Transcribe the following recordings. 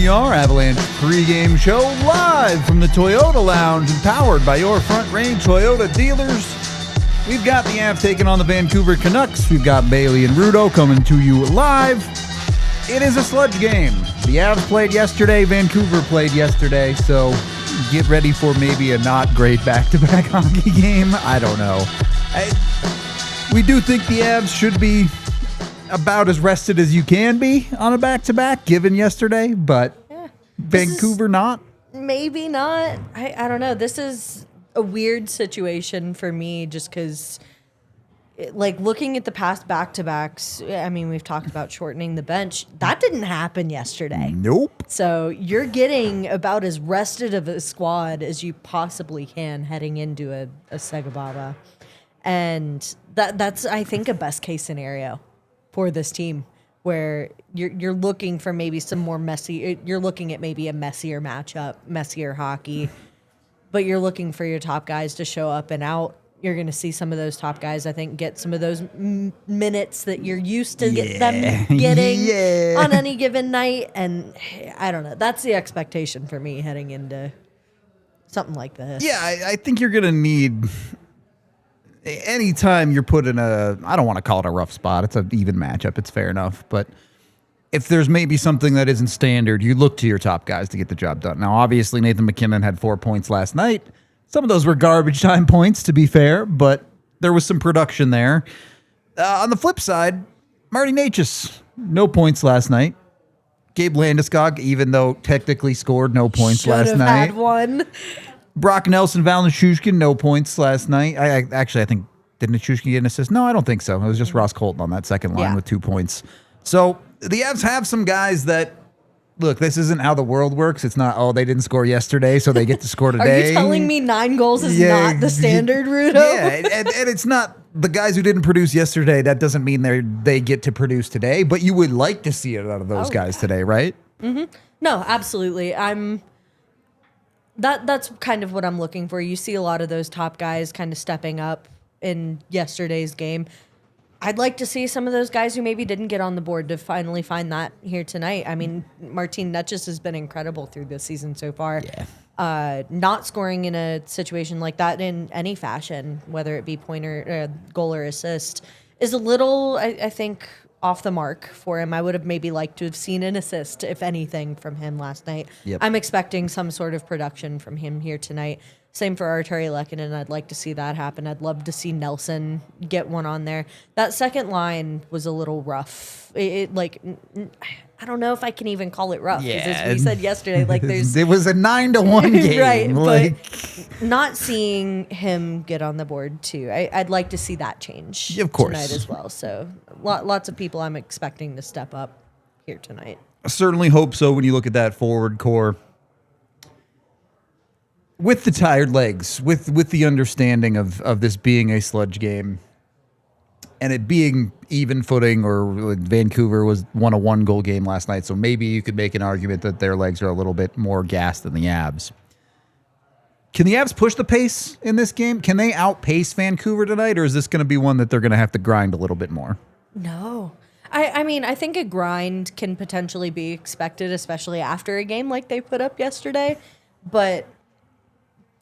DNVR Avalanche pregame show live from the Toyota Lounge and powered by your Front Range Toyota dealers. We've got the Avs taking on the Vancouver Canucks. We've got Bailey and Rudo coming to you live. It is a sludge game. The Avs played yesterday. Vancouver played yesterday. So get ready for maybe a not great back-to-back hockey game. I don't know. We do think the Avs should be about as rested as you can be on a back-to-back given yesterday, but Vancouver not. Maybe not. I don't know. This is a weird situation for me just because, like, looking at the past back-to-backs, I mean, we've talked about shortening the bench. That didn't happen yesterday. Nope. So you're getting about as rested of a squad as you possibly can heading into a SEGABABA. And that's, I think, a best-case scenario for this team, where you're looking for maybe some more messy. You're looking at maybe a messier matchup, messier hockey, but you're looking for your top guys to show up and out. You're going to see some of those top guys, I think, get some of those minutes that you're used to them getting on any given night. And I don't know. That's the expectation for me heading into something like this. Yeah, I think you're going to need... Anytime you're put in I don't want to call it a rough spot. It's an even matchup. It's fair enough. But if there's maybe something that isn't standard, you look to your top guys to get the job done. Now, obviously, Nathan MacKinnon had 4 points last night. Some of those were garbage time points, to be fair, but there was some production there. On the flip side, Martin Necas, no points last night. Gabe Landeskog, even though technically scored no points last night. Had one. Brock Nelson, Val Nichushkin, no points last night. I think, didn't Nichushkin get an assist? No, I don't think so. It was just Ross Colton on that second line with 2 points. So the Avs have some guys that, look, this isn't how the world works. It's not, they didn't score yesterday, so they get to score today. Are you telling me 9 goals is not the standard, Rudo? Yeah, and it's not the guys who didn't produce yesterday. That doesn't mean they get to produce today, but you would like to see it out of those guys today, right? Mm-hmm. No, absolutely. That's kind of what I'm looking for. You see a lot of those top guys kind of stepping up in yesterday's game. I'd like to see some of those guys who maybe didn't get on the board to finally find that here tonight. I mean, Martin Necas has been incredible through this season so far. Yeah. Not scoring in a situation like that in any fashion, whether it be point or goal or assist, is a little, I think, off the mark for him. I would have maybe liked to have seen an assist, if anything, from him last night. Yep. I'm expecting some sort of production from him here tonight. Same for Artturi Lehkonen. I'd like to see that happen. I'd love to see Nelson get one on there. That second line was a little rough. I don't know if I can even call it rough. Yeah. As we said yesterday, it was a 9-1 game. Right, but not seeing him get on the board too. I'd like to see that change tonight as well. So lots of people I'm expecting to step up here tonight. I certainly hope so when you look at that forward core. With the tired legs, with the understanding of this being a sludge game, and it being even footing, or Vancouver won a 1-goal game last night, so maybe you could make an argument that their legs are a little bit more gassed than the Avs. Can the Avs push the pace in this game? Can they outpace Vancouver tonight, or is this going to be one that they're going to have to grind a little bit more? No. I mean, I think a grind can potentially be expected, especially after a game like they put up yesterday, but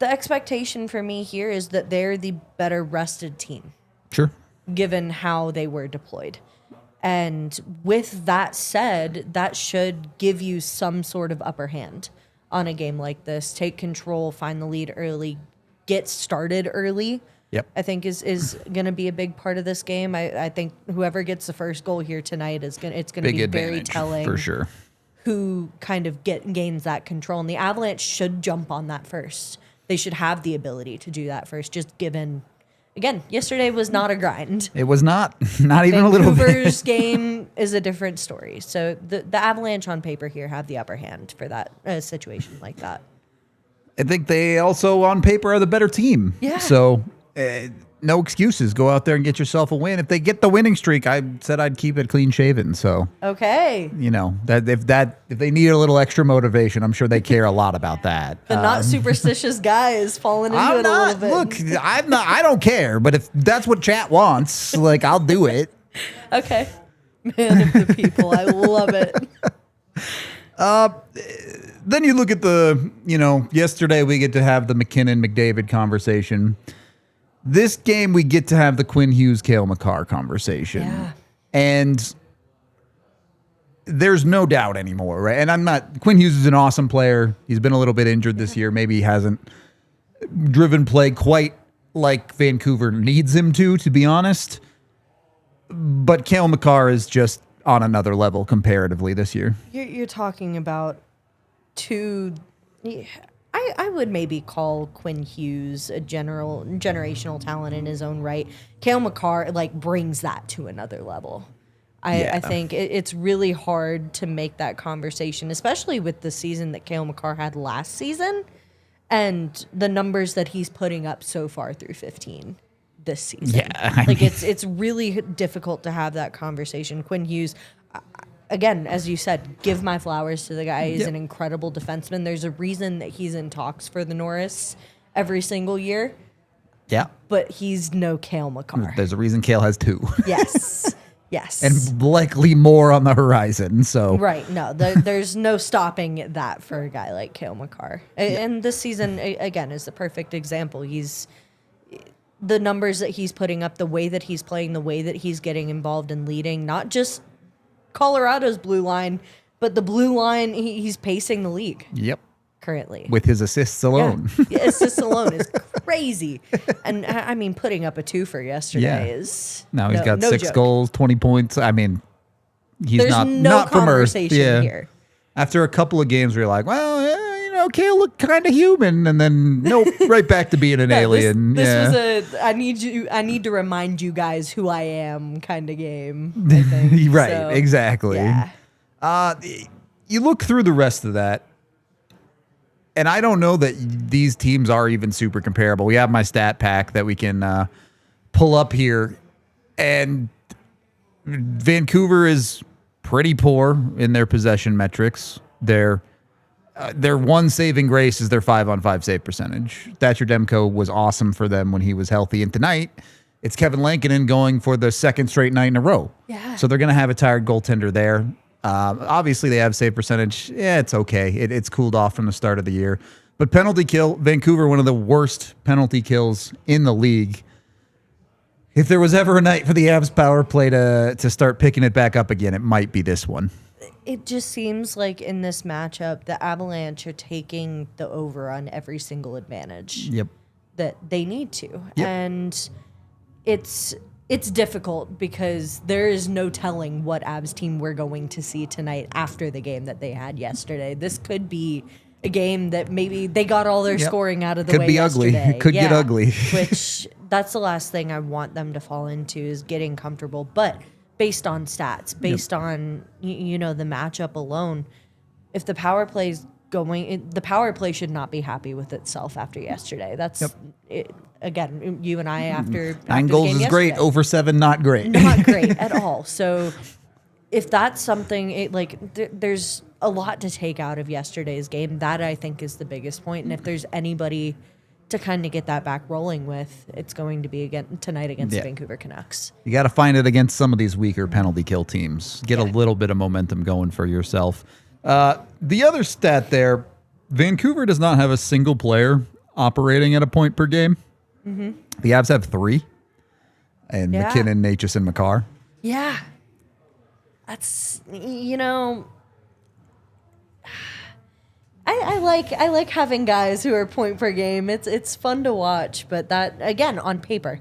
the expectation for me here is that they're the better rested team. Sure. Given how they were deployed. And with that said, that should give you some sort of upper hand on a game like this. Take control, find the lead early, get started early. Yep. I think is going to be a big part of this game. I think whoever gets the first goal here tonight it's going to be very telling for sure. Who kind of gains that control. And the Avalanche should jump on that first. They should have the ability to do that first, just given, again, yesterday was not a grind. It was not even a little bit. Vancouver's game is a different story. So the Avalanche on paper here have the upper hand for that situation like that. I think they also on paper are the better team. Yeah. So no excuses. Go out there and get yourself a win. If they get the winning streak, I said I'd keep it clean shaven. So okay, you know that if they need a little extra motivation, I'm sure they care a lot about that. The not superstitious guy is falling into it a little bit. Look, I'm not. I don't care. But if that's what chat wants, I'll do it. Okay, man of the people, I love it. Then you look at yesterday we get to have the McKinnon-McDavid conversation. This game we get to have the Quinn Hughes-Cale Makar conversation. Yeah. And there's no doubt anymore, right? And Quinn Hughes is an awesome player. He's been a little bit injured this year. Maybe he hasn't driven play quite like Vancouver needs him to be honest. But Cale Makar is just on another level comparatively this year. You're talking about two. I would maybe call Quinn Hughes a generational talent in his own right. Cale Makar brings that to another level. I think it's really hard to make that conversation, especially with the season that Cale Makar had last season and the numbers that he's putting up so far through 15 this season. Yeah, it's really difficult to have that conversation. Quinn Hughes, again, as you said, give my flowers to the guy. He's an incredible defenseman. There's a reason that he's in talks for the Norris every single year. Yeah. But he's no Cale Makar. There's a reason Cale has 2. Yes. Yes. And likely more on the horizon. So right. No, there's no stopping that for a guy like Cale Makar. And this season, again, is the perfect example. The numbers that he's putting up, the way that he's playing, the way that he's getting involved in leading, not just Colorado's blue line, but the blue line, he's pacing the league. Yep. Currently. With his assists alone. Yeah. Assists alone is crazy. And I mean, putting up a 2 for yesterday is now he's got 6 joke. goals, 20 points. I mean, he's There's not from Earth. conversation here. After a couple of games where you're like, well, Cale looked kind of human, and then nope, right back to being an alien. This was I need to remind you guys who I am kind of game. I think. Right, so, exactly. Yeah. You look through the rest of that, and I don't know that these teams are even super comparable. We have my stat pack that we can pull up here, and Vancouver is pretty poor in their possession metrics. Their one saving grace is their 5-on-5 save percentage. Thatcher Demko was awesome for them when he was healthy. And tonight, it's Kevin Lankinen going for the second straight night in a row. Yeah. So they're going to have a tired goaltender there. Obviously, they have save percentage. Yeah, it's okay. It's cooled off from the start of the year. But penalty kill, Vancouver, one of the worst penalty kills in the league. If there was ever a night for the Avs power play to start picking it back up again, it might be this one. It just seems like in this matchup, the Avalanche are taking the over on every single advantage that they need to. Yep. And it's difficult because there is no telling what Avs team we're going to see tonight after the game that they had yesterday. This could be a game that maybe they got all their scoring out of the way yesterday. Could be ugly. It could get ugly. Which, that's the last thing I want them to fall into is getting comfortable. But based on stats, based on the matchup alone, if the power play's going, the power play should not be happy with itself after yesterday. That's it. Again, you and I after 9 goals is great. Over 7, not great. Not great at all. So if that's something, there's a lot to take out of yesterday's game. That I think is the biggest point. And if there's anybody to kind of get that back rolling with, it's going to be tonight against the Vancouver Canucks. You got to find it against some of these weaker penalty kill teams. Get a little bit of momentum going for yourself. The other stat there, Vancouver does not have a single player operating at a point per game. Mm-hmm. The Avs have 3. And McKinnon, Necas, and Makar. Yeah. That's, I like having guys who are point per game. It's fun to watch, but that, again, on paper,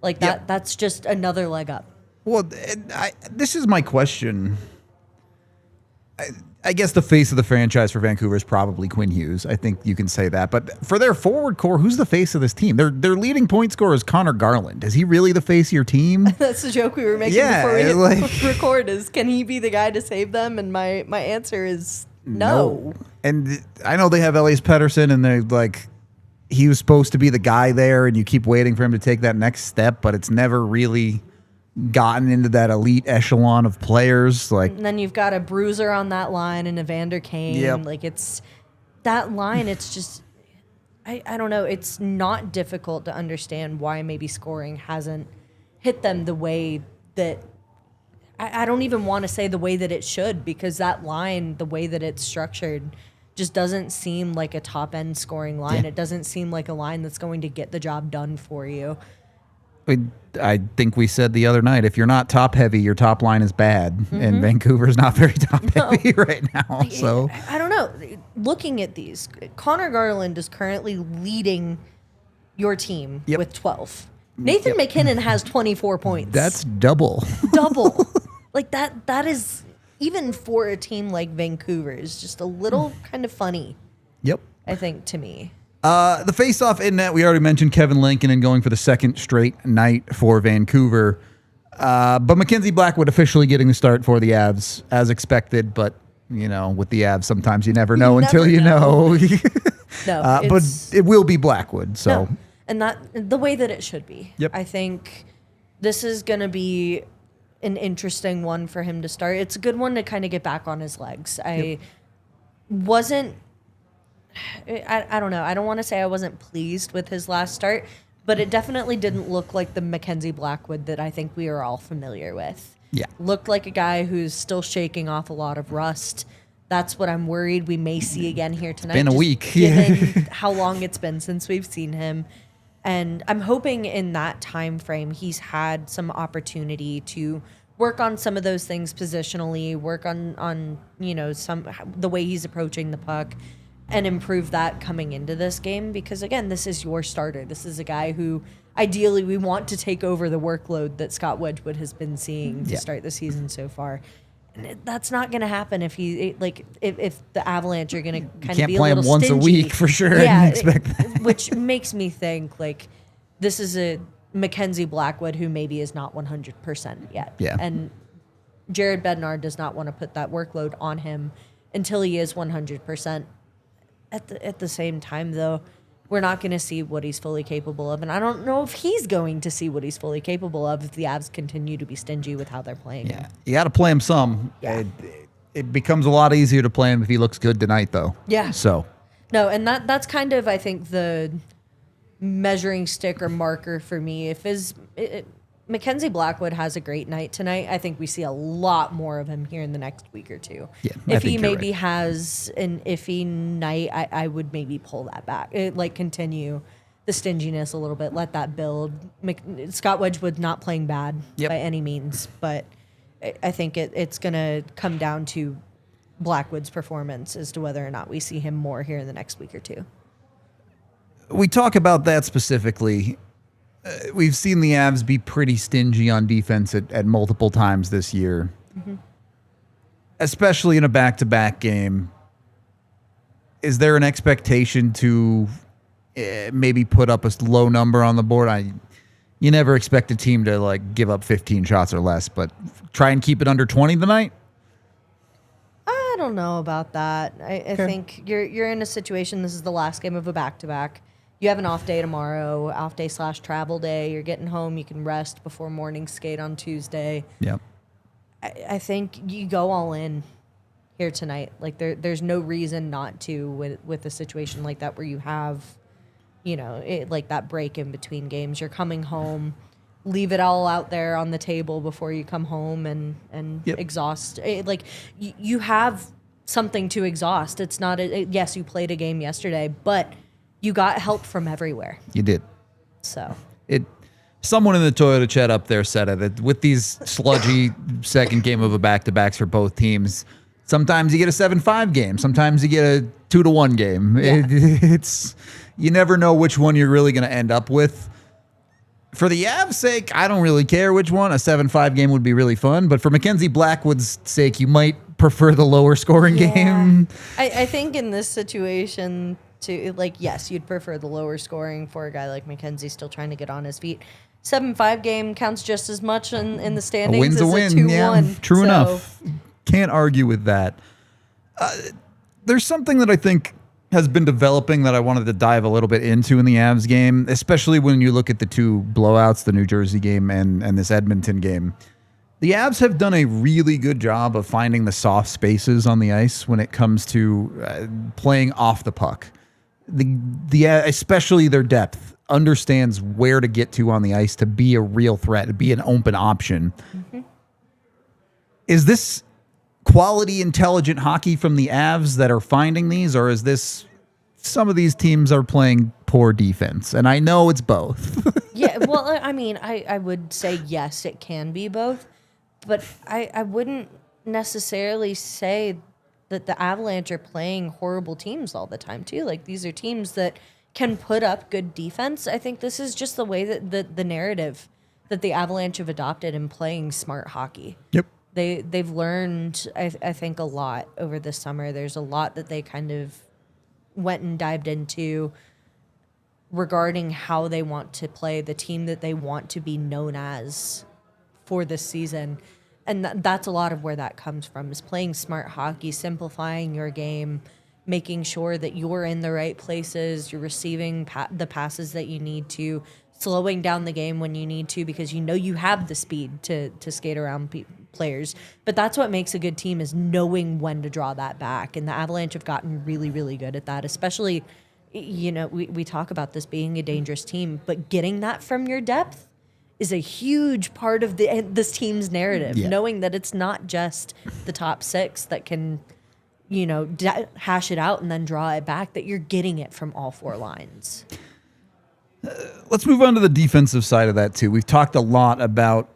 that's just another leg up. Well, this is my question. I guess the face of the franchise for Vancouver is probably Quinn Hughes. I think you can say that. But for their forward core, who's the face of this team? Their leading point scorer is Connor Garland. Is he really the face of your team? That's the joke we were making before we hit record is, can he be the guy to save them? And my answer is no. And I know they have Elias Pettersson, and they're he was supposed to be the guy there, and you keep waiting for him to take that next step, but it's never really gotten into that elite echelon of players. And then you've got a bruiser on that line and Evander Kane. Yep. It's that line. It's just, I don't know. It's not difficult to understand why maybe scoring hasn't hit them the way that I don't even want to say the way that it should, because that line, the way that it's structured, just doesn't seem like a top-end scoring line. It doesn't seem like a line that's going to get the job done for you. I think we said the other night, if you're not top-heavy, your top line is bad. And Vancouver's not very top-heavy right now. So I don't know. Looking at these, Connor Garland is currently leading your team with 12. Nathan McKinnon has 24 points. That's double. Double. Like that is, even for a team like Vancouver, is just a little kind of funny. Yep. I think, to me. The face-off in net, we already mentioned Kevin Lankinen going for the second straight night for Vancouver. But Mackenzie Blackwood officially getting the start for the Avs as expected. But, with the Avs, sometimes you never know until you know. No, but it will be Blackwood. So, no. And that the way that it should be. Yep. I think this is going to be an interesting one for him to start. It's a good one to kind of get back on his legs. I don't know. I don't want to say I wasn't pleased with his last start, but it definitely didn't look like the Mackenzie Blackwood that I think we are all familiar with. Yeah. Looked like a guy who's still shaking off a lot of rust. That's what I'm worried we may see again here tonight. Been a week. Given how long it's been since we've seen him. And I'm hoping in that time frame he's had some opportunity to work on some of those things positionally, work on the way he's approaching the puck, and improve that coming into this game. Because again, this is your starter. This is a guy who ideally we want to take over the workload that Scott Wedgwood has been seeing to start the season so far. And that's not going to happen if if the Avalanche are going to kind of be a little stingy. Can't play him once a week for sure. Yeah, and expect that. Which makes me think this is a Mackenzie Blackwood who maybe is not 100% yet. Yeah. And Jared Bednar does not want to put that workload on him until he is 100%. At the same time, though, we're not going to see what he's fully capable of. And I don't know if he's going to see what he's fully capable of if the Avs continue to be stingy with how they're playing him. You got to play him some. Yeah. It becomes a lot easier to play him if he looks good tonight, though. Yeah. So. No, and that's kind of, I think, the measuring stick or marker for me. Mackenzie Blackwood has a great night tonight, I think we see a lot more of him here in the next week or two. Yeah, if he maybe has an iffy night, I would maybe pull that back. Continue the stinginess a little bit, let that build. Scott Wedgwood not playing bad by any means, but I think it's going to come down to Blackwood's performance as to whether or not we see him more here in the next week or two. We talk about that specifically. We've seen the Avs be pretty stingy on defense at multiple times this year, especially in a back-to-back game. Is there an expectation to maybe put up a low number on the board? You never expect a team to give up 15 shots or less, but try and keep it under 20 tonight? I don't know about that. I think you're in a situation, this is the last game of a back-to-back. You have an off day tomorrow, off day / travel day. You're getting home. You can rest before morning skate on Tuesday. Yep. I think you go all in here tonight. There's no reason not to with a situation like that where you have, that break in between games. You're coming home. Leave it all out there on the table before you come home and exhaust. You have something to exhaust. It's not yes, you played a game yesterday, but you got help from everywhere. You did. So someone in the Toyota chat up there said it, that with these sludgy second game of a back-to-backs for both teams, sometimes you get a 7-5 game, sometimes you get a 2-1 game. Yeah. You never know which one you're really going to end up with. For the Avs' sake, I don't really care which one. A 7-5 game would be really fun, but for Mackenzie Blackwood's sake, you might prefer the lower scoring game. I think in this situation, yes, you'd prefer the lower scoring for a guy like Mackenzie still trying to get on his feet. 7-5 game counts just as much in the standings a win's as a win. 2-1. Yeah, true enough. Can't argue with that. There's something that I think has been developing that I wanted to dive a little bit into in the Avs game, especially when you look at the two blowouts, the New Jersey game and this Edmonton game. The Avs have done a really good job of finding the soft spaces on the ice when it comes to playing off the puck. Especially their depth understands where to get to on the ice to be a real threat, to be an open option. Is this quality, intelligent hockey from the Avs that are finding these, or is this some of these teams are playing poor defense? And I know it's both. Yeah, well, I mean, I would say yes, it can be both, but I wouldn't necessarily say that the Avalanche are playing horrible teams all the time, too. Like, these are teams that can put up good defense. I think this is just the way that the narrative that the Avalanche have adopted in playing smart hockey. Yep. They've learned, I think, a lot over this summer. There's a lot that they kind of went and dived into regarding how they want to play, the team that they want to be known as for this season. And that's a lot of where that comes from, is playing smart hockey, simplifying your game, making sure that you're in the right places, you're receiving the passes that you need to, slowing down the game when you need to, because you know you have the speed to skate around players. But that's what makes a good team, is knowing when to draw that back. And the Avalanche have gotten really, really good at that, especially, you know, we talk about this being a dangerous team, but getting that from your depth is a huge part of this team's narrative, knowing that it's not just the top six that can, you know, hash it out and then draw it back, that you're getting it from all four lines. Let's move on to the defensive side of that, too. We've talked a lot about,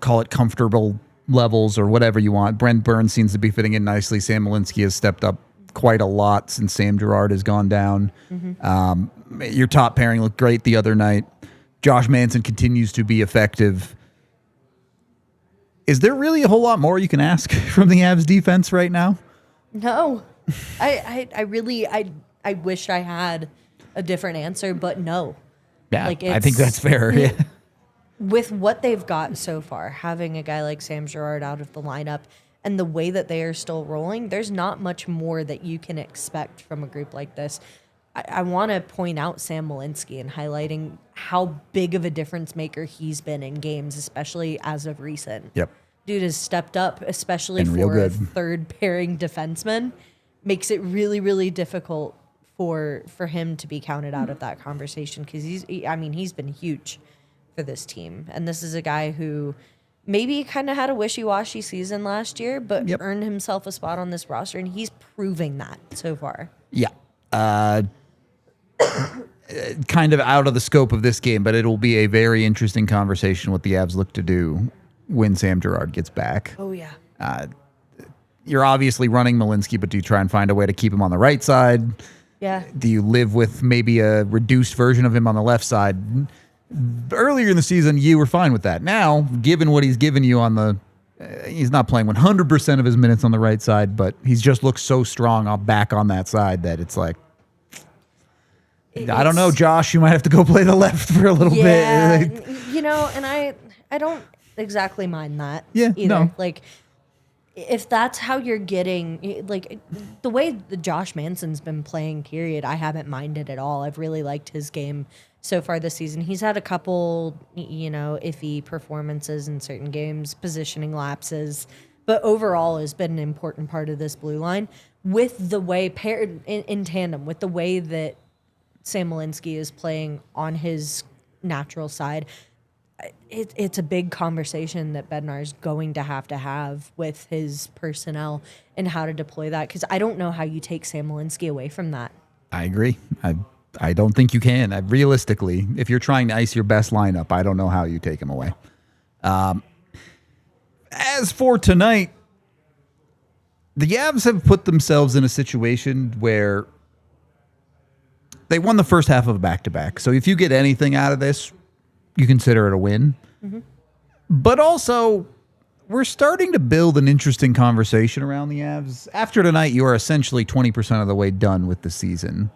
call it comfortable levels or whatever you want. Brent Burns seems to be fitting in nicely. Sam Malinsky has stepped up quite a lot since Sam Girard has gone down. Mm-hmm. Your top pairing looked great the other night. Josh Manson continues to be effective. Is there really a whole lot more you can ask from the Avs defense right now? No. I really wish I had a different answer, but no. Yeah, like, I think that's fair. Yeah. With what they've got so far, having a guy like Sam Girard out of the lineup and the way that they are still rolling, there's not much more that you can expect from a group like this. I want to point out Sam Malinsky and highlighting how big of a difference maker he's been in games, especially as of recent. Yep. Dude has stepped up, especially for a third pairing defenseman. Makes it really, really difficult for him to be counted out of that conversation, because he's been huge for this team. And this is a guy who maybe kind of had a wishy-washy season last year, but earned himself a spot on this roster, and he's proving that so far. Yeah. Kind of out of the scope of this game, but it'll be a very interesting conversation what the Avs look to do when Sam Girard gets back. Oh, yeah. You're obviously running Malinsky, but do you try and find a way to keep him on the right side? Yeah. Do you live with maybe a reduced version of him on the left side? Earlier in the season, you were fine with that. Now, given what he's given you on the... he's not playing 100% of his minutes on the right side, but he's just looked so strong back on that side that it's like... I don't know, Josh. You might have to go play the left for a little bit. You know, and I don't exactly mind that. Yeah, either. no. Like, if that's how you're getting, like, the way the Josh Manson's been playing, period, I haven't minded at all. I've really liked his game so far this season. He's had a couple, you know, iffy performances in certain games, positioning lapses, but overall has been an important part of this blue line, with the way, paired in tandem with the way that Sam Malinsky is playing on his natural side. It's a big conversation that Bednar's going to have with his personnel and how to deploy that, because I don't know how you take Sam Malinsky away from that. I agree. I don't think you can. Realistically, if you're trying to ice your best lineup, I don't know how you take him away. As for tonight, the Avs have put themselves in a situation where they won the first half of a back-to-back. So if you get anything out of this, you consider it a win. Mm-hmm. But also, we're starting to build an interesting conversation around the Avs. After tonight, you are essentially 20% of the way done with the season.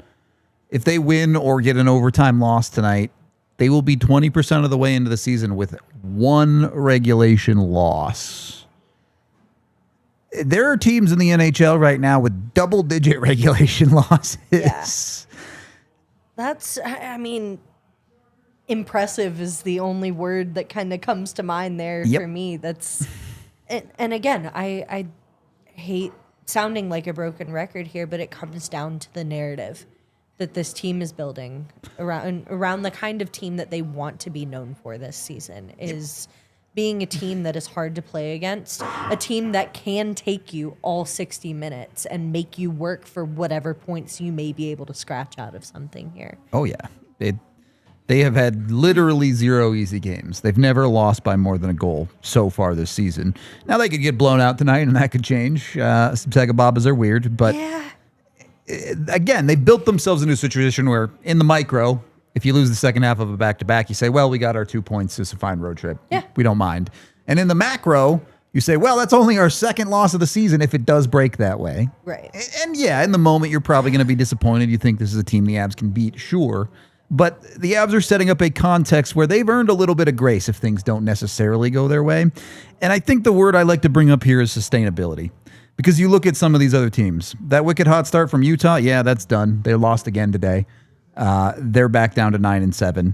If they win or get an overtime loss tonight, they will be 20% of the way into the season with one regulation loss. There are teams in the NHL right now with double-digit regulation losses. Yeah. That's, I mean, impressive is the only word that kind of comes to mind there for me. That's, and again, I hate sounding like a broken record here, but it comes down to the narrative that this team is building around the kind of team that they want to be known for this season, is being a team that is hard to play against, a team that can take you all 60 minutes and make you work for whatever points you may be able to scratch out of something here. Oh, yeah. They have had literally 0 easy games. They've never lost by more than a goal so far this season. Now, they could get blown out tonight, and that could change. SEGABABAs are weird, but again, they built themselves into a situation where in the micro, if you lose the second half of a back-to-back, you say, well, we got our 2 points. It's a fine road trip. Yeah. We don't mind. And in the macro, you say, well, that's only our second loss of the season if it does break that way. Right. And yeah, in the moment, you're probably going to be disappointed. You think this is a team the Avs can beat, sure. But the Avs are setting up a context where they've earned a little bit of grace if things don't necessarily go their way. And I think the word I like to bring up here is sustainability. Because you look at some of these other teams. That wicked hot start from Utah, yeah, that's done. They lost again today. They're back down to 9-7.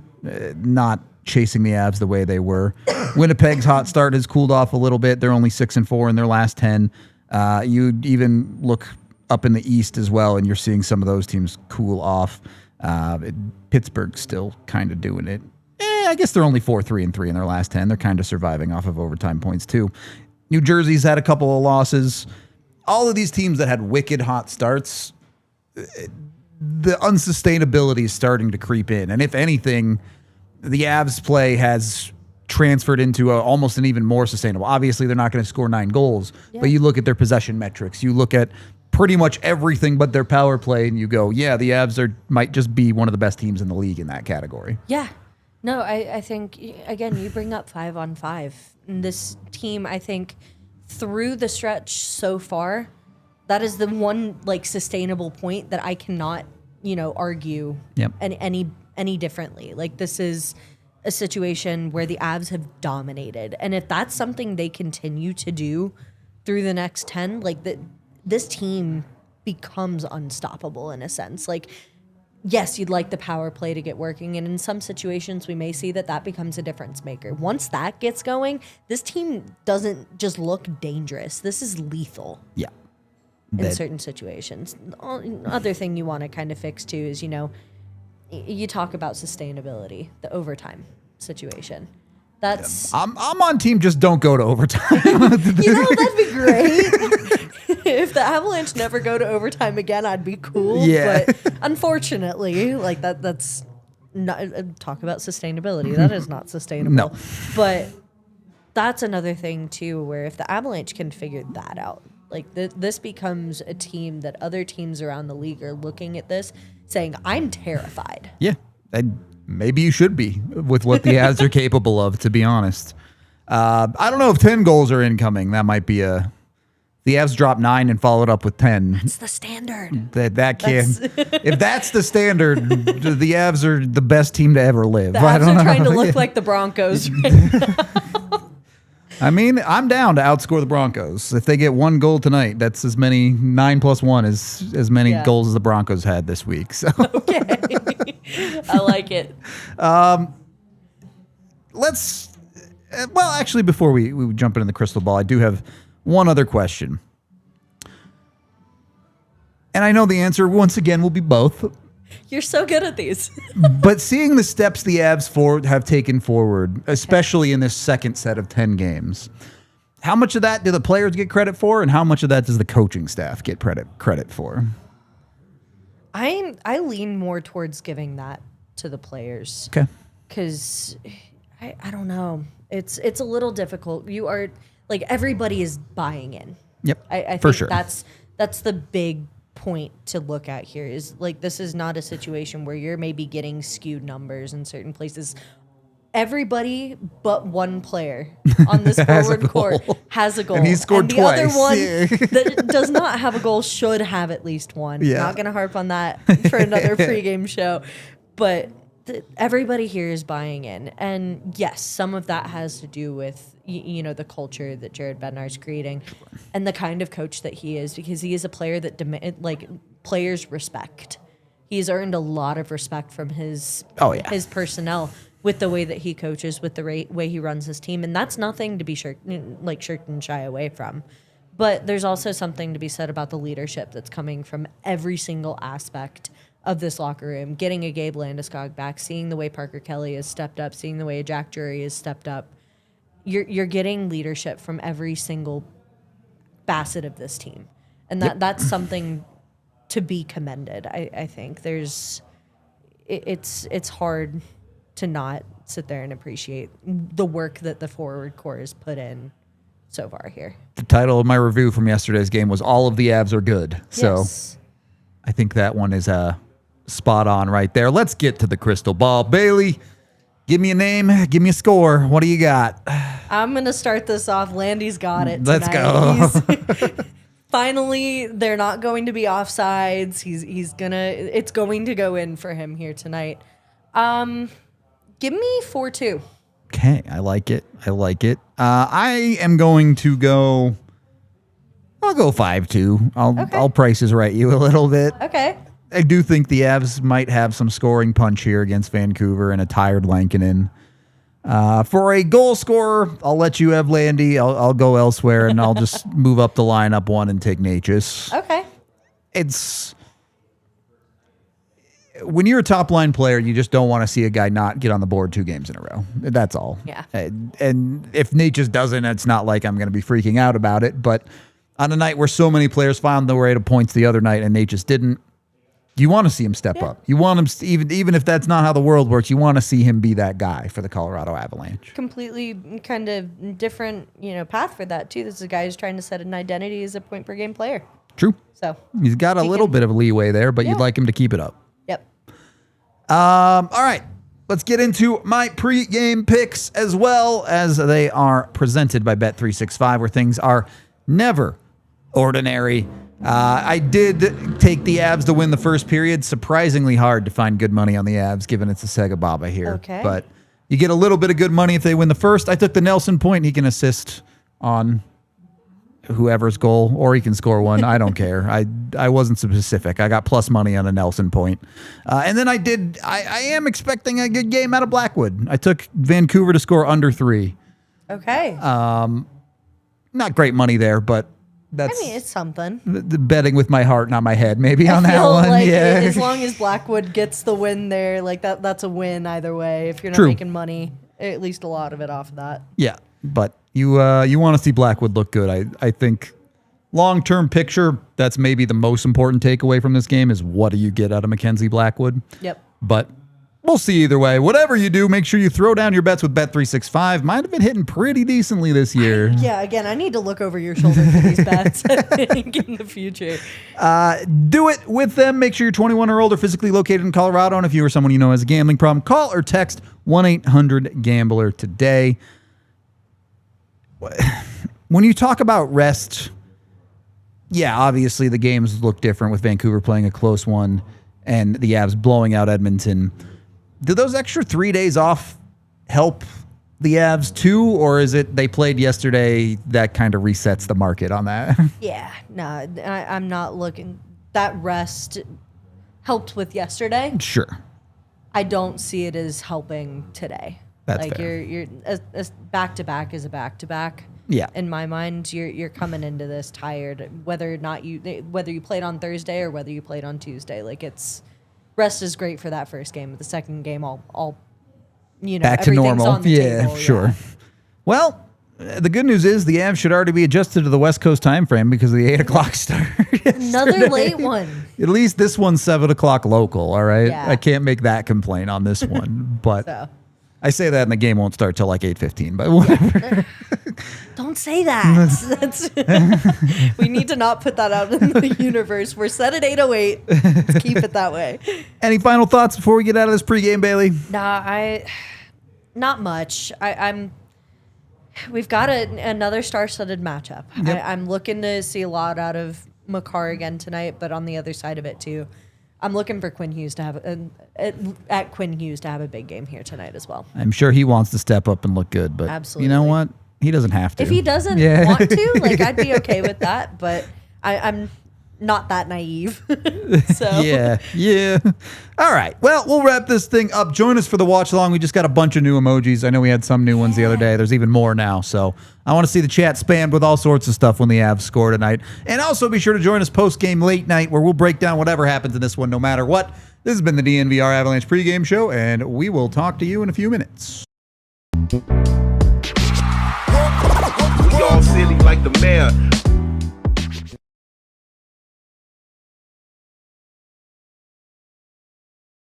Not chasing the Avs the way they were. Winnipeg's hot start has cooled off a little bit. They're only 6-4 in their last 10. You even look up in the East as well, and you're seeing some of those teams cool off. Pittsburgh's still kind of doing it. I guess they're only 4-3-3 in their last 10. They're kind of surviving off of overtime points too. New Jersey's had a couple of losses. All of these teams that had wicked hot starts, the unsustainability is starting to creep in. And if anything, the Avs play has transferred into almost an even more sustainable. Obviously, they're not going to score 9 goals, but you look at their possession metrics. You look at pretty much everything but their power play, and you go, yeah, the Avs might just be one of the best teams in the league in that category. Yeah. No, I think, again, you bring up 5-on-5. And this team, I think, through the stretch so far, that is the one sustainable point that I cannot, argue any differently. Like, this is a situation where the Avs have dominated. And if that's something they continue to do through the next 10, this team becomes unstoppable in a sense. Yes, you'd like the power play to get working, and in some situations we may see that becomes a difference maker. Once that gets going, this team doesn't just look dangerous. This is lethal. Yeah. In certain situations. Other thing you want to kind of fix too is, you talk about sustainability, the overtime situation. That's I'm on team just don't go to overtime. that'd be great. If the Avalanche never go to overtime again, I'd be cool. Yeah. But unfortunately, that's not talk about sustainability. That is not sustainable. No. But that's another thing too, where if the Avalanche can figure that out, this becomes a team that other teams around the league are looking at this saying, I'm terrified. Yeah. And maybe you should be with what the Avs are capable of, to be honest. I don't know if 10 goals are incoming. That might be the Avs dropped 9 and followed up with 10. That's the standard. That can. If that's the standard, the Avs are the best team to ever live. The Avs are trying to look like the Broncos right now. I mean, I'm down to outscore the Broncos. If they get 1 goal tonight, that's as many 9 + 1 as many goals as the Broncos had this week. So okay, I like it. Actually, before we jump into the crystal ball, I do have one other question. And I know the answer, once again, will be both. You're so good at these. But seeing the steps the Avs have taken forward, especially in this second set of 10 games, how much of that do the players get credit for, and how much of that does the coaching staff get credit for? I lean more towards giving that to the players. Okay. Because I don't know. It's a little difficult. You are everybody is buying in. Yep. I think for sure. That's the big point to look at here is this is not a situation where you're maybe getting skewed numbers in certain places. Everybody but one player on this forward court has a goal. And he scored the twice. other one that does not have a goal should have at least one. Yeah. Not going to harp on that for another pregame show. But everybody here is buying in. And yes, some of that has to do with the culture that Jared Bednar is creating and the kind of coach that he is, because he is a player that players respect. He's earned a lot of respect from his personnel with the way that he coaches, with the way he runs his team, and that's nothing to be shirked and shy away from. But there's also something to be said about the leadership that's coming from every single aspect of this locker room. Getting a Gabe Landeskog back, seeing the way Parker Kelly has stepped up, seeing the way Jack Drury has stepped up. you're getting leadership from every single facet of this team, and that's something to be commended. I think it's hard to not sit there and appreciate the work that the forward core has put in so far here. The title of my review from yesterday's game was "All of the Avs are good." So I think that one is spot on right there. Let's get to the crystal ball. Bailey, give me a name, give me a score. What do you got? I'm going to start this off. Landy's got it Let's tonight. go. Finally, they're not going to be offsides. It's going to go in for him here tonight. Give me 4-2. Okay, I like it. I am going to go. I'll go 5-2. I'll prices right you a little bit. Okay. I do think the Avs might have some scoring punch here against Vancouver and a tired Lankinen. For a goal scorer, I'll let you have Landy. I'll go elsewhere, and I'll just move up the lineup one and take Necas. Okay. It's when you're a top line player, you just don't want to see a guy not get on the board 2 games in a row. That's all. Yeah. And if Necas doesn't, it's not like I'm going to be freaking out about it. But on a night where so many players found their way to points the other night and Necas didn't, you want to see him step up. You want him, even if that's not how the world works, you want to see him be that guy for the Colorado Avalanche. Completely kind of different, path for that too. This is a guy who's trying to set an identity as a point per game player. True. So he's got a little bit of leeway there, but you'd like him to keep it up. Yep. All right. Let's get into my pre-game picks as well, as they are presented by Bet365, where things are never ordinary. I did take the Avs to win the first period. Surprisingly hard to find good money on the Avs, given it's a SEGABABA here. Okay. But you get a little bit of good money if they win the first. I took the Nelson point. He can assist on whoever's goal, or he can score one. I don't care. I wasn't specific. I got plus money on a Nelson point. And then I am expecting a good game out of Blackwood. I took Vancouver to score under 3. Okay. Not great money there, but that's, it's something. The betting with my heart, not my head, maybe on that one. Like yeah. as long as Blackwood gets the win there, like that's a win either way. If you're not True. making money, at least a lot of it off of that. Yeah, but you want to see Blackwood look good. I think long-term picture, that's maybe the most important takeaway from this game is what do you get out of Mackenzie Blackwood? Yep. But we'll see either way. Whatever you do, make sure you throw down your bets with Bet365. Might have been hitting pretty decently this year. Yeah, again, I need to look over your shoulder for these bets I think, in the future. Do it with them. Make sure you're 21 or older, physically located in Colorado. And if you or someone you know has a gambling problem, call or text 1-800-GAMBLER today. When you talk about rest, yeah, obviously the games look different with Vancouver playing a close one and the Avs blowing out Edmonton. Do those extra 3 days off help the Avs too, or is it they played yesterday that kind of resets the market on that? Yeah, no, I'm not looking. That rest helped with yesterday. Sure. I don't see it as helping today. That's like fair. You're as back to back is a back to back. Yeah. In my mind, you're coming into this tired, whether or not whether you played on Thursday or whether you played on Tuesday. Like rest is great for that first game. But the second game, all back to normal. On the table, sure. Yeah. Well, the good news is the Avs should already be adjusted to the West Coast time frame because of the 8 o'clock start. Another late one. At least this one's 7 o'clock local. All right. Yeah. I can't make that complaint on this one, but. So. I say that and the game won't start till like 8:15, but whatever. Don't say that. We need to not put that out in the universe. We're set at 8:08. Let's keep it that way. Any final thoughts before we get out of this pregame, Bailey? Nah, not much. We've got another star-studded matchup. Yep. I'm looking to see a lot out of Makar again tonight, but on the other side of it too, I'm looking for Quinn Hughes to have a big game here tonight as well. I'm sure he wants to step up and look good, but absolutely, you know what? He doesn't have to. If he doesn't want to, like I'd be okay with that, but I'm not that naive. So Yeah. All right. Well, we'll wrap this thing up. Join us for the watch along. We just got a bunch of new emojis. I know we had some new ones the other day. There's even more now. So I want to see the chat spammed with all sorts of stuff when the Avs score tonight. And also be sure to join us post-game late night where we'll break down whatever happens in this one no matter what. This has been the DNVR Avalanche pregame show, and we will talk to you in a few minutes. We all silly like the mayor.